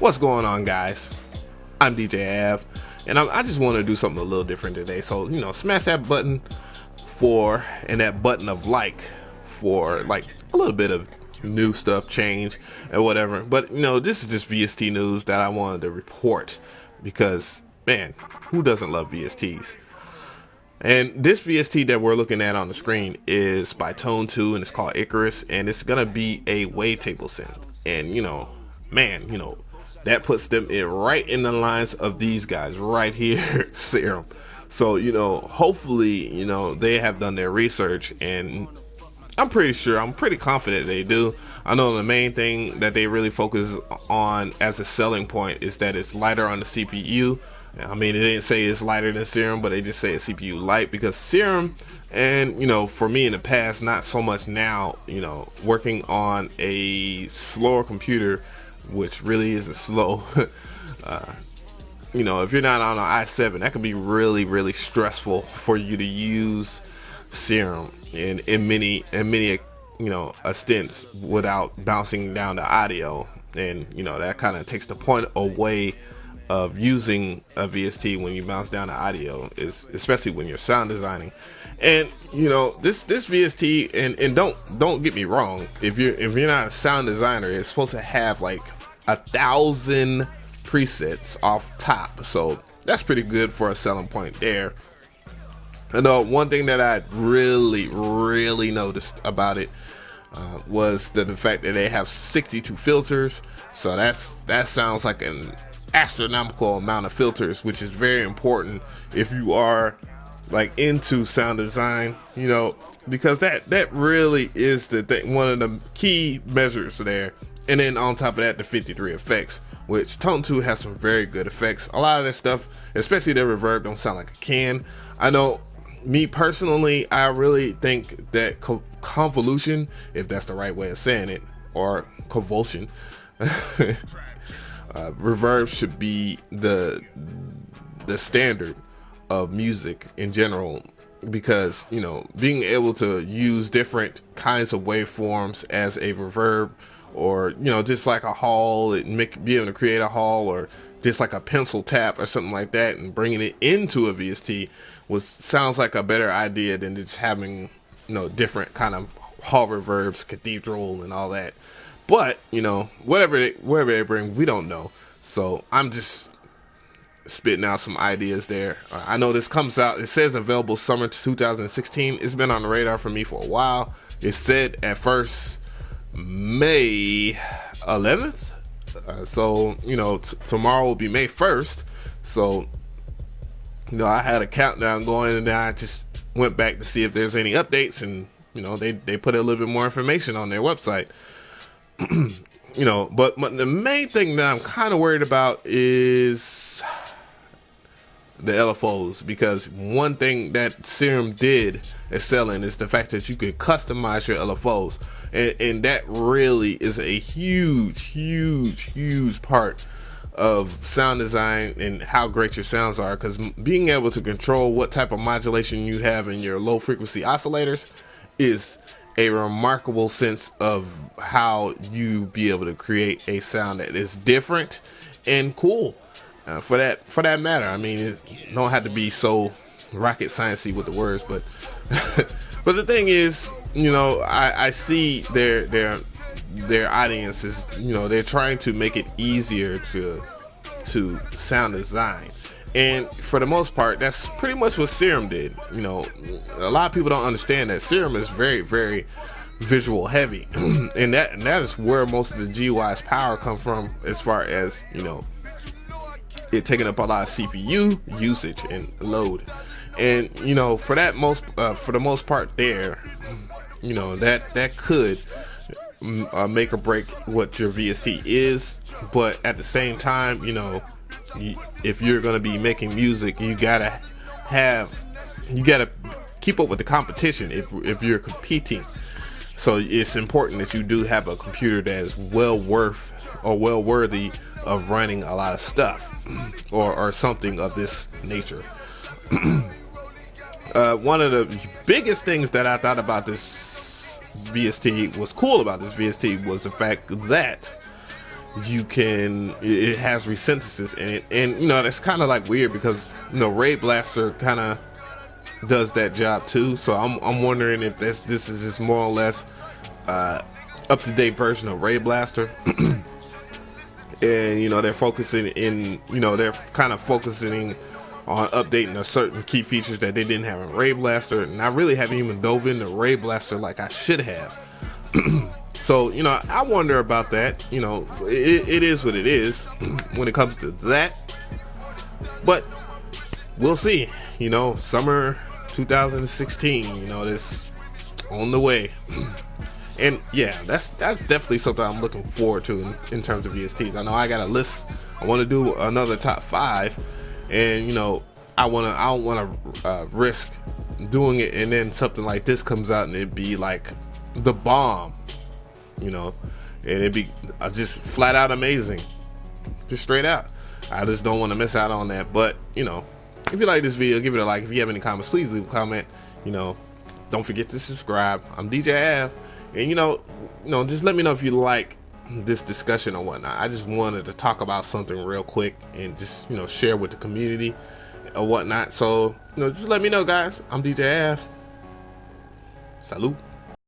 What's going on, guys? I'm DJ Av, and I just want to do something a little different today. So, smash that button and that button of like for like a little bit of new stuff, change, and whatever. But, this is just VST news that I wanted to report because, man, who doesn't love VSTs? And this VST that we're looking at on the screen is by Tone2, and it's called Icarus, and it's gonna be a wavetable synth. And that puts them right in the lines of these guys right here, Serum. So hopefully they have done their research, and I'm pretty confident they do. I know the main thing that they really focus on as a selling point is that it's lighter on the CPU. I mean, they didn't say it's lighter than Serum, but they just say it's CPU light, because Serum, and for me in the past, not so much now, working on a slower computer, which really isn't slow. If you're not on an i7, that can be really, really stressful for you to use Serum in many stints without bouncing down the audio, and that kind of takes the point away of using a VST when you bounce down the audio, is especially when you're sound designing. And this VST, and don't get me wrong, if you're not a sound designer, it's supposed to have like 1,000 presets off top, so that's pretty good for a selling point there. And one thing that I really noticed about it was the fact that they have 62 filters. So that sounds like an astronomical amount of filters, which is very important if you are like into sound design, because that really is the thing, one of the key measures there. And then on top of that, the 53 effects, which Tone2 has some very good effects. A lot of that stuff, especially their reverb, don't sound like a can. I know, me personally, I really think that convolution, if that's the right way of saying it, or convulsion, reverb should be the standard of music in general, because being able to use different kinds of waveforms as a reverb, or just like a hall, and be able to create a hall, or just like a pencil tap or something like that, and bringing it into a VST sounds like a better idea than just having different kind of hall reverbs, cathedral, and all that. But whatever they bring, we don't know. So I'm just spitting out some ideas there. I know this comes out, it says available summer 2016. It's been on the radar for me for a while. It said at first May 11th. So tomorrow will be May 1st. So I had a countdown going, and then I just went back to see if there's any updates, and they put a little bit more information on their website. But the main thing that I'm kind of worried about is the LFOs, because one thing that Serum did excel in is the fact that you can customize your LFOs, and that really is a huge part of sound design and how great your sounds are, because being able to control what type of modulation you have in your low frequency oscillators is a remarkable sense of how you be able to create a sound that is different and cool. For that matter, I mean, it don't have to be so rocket sciencey with the words, but but the thing is, I see their audience is, they're trying to make it easier to sound design, and for the most part, that's pretty much what Serum did. A lot of people don't understand that Serum is very, very visual heavy, and that is where most of the GUI's power come from, as far as it taking up a lot of CPU usage and load. And for the most part there, that could make or break what your VST is. But at the same time, if you're gonna be making music, you gotta keep up with the competition if you're competing. So it's important that you do have a computer that is well worthy of running a lot of stuff, or something of this nature. One of the biggest things that I thought about this VST was the fact that you can, it has resynthesis in it, and you know that's kind of like weird because you know Ray Blaster kind of does that job too. So I'm wondering if this is just more or less up to date version of Ray Blaster. And you know they're focusing in, you know, they're kind of focusing on updating a certain key features that they didn't have in Ray Blaster, and I really haven't even dove into Ray Blaster like I should have. So you know I wonder about that. You know it is what it is when it comes to that, but we'll see. You know, summer 2016, you know, this on the way. And yeah, that's definitely something I'm looking forward to in terms of VSTs. I know I got a list. I want to do another top 5, and you know, I don't want to risk doing it and then something like this comes out and it'd be like the bomb, you know, and it'd be just flat out amazing, just straight out. I just don't want to miss out on that. But you know, if you like this video, give it a like. If you have any comments, please leave a comment. You know, don't forget to subscribe. I'm DJ Av. And you know, just let me know if you like this discussion or whatnot. I just wanted to talk about something real quick and just, you know, share with the community or whatnot. So, you know, just let me know, guys. I'm DJ Av. Salute.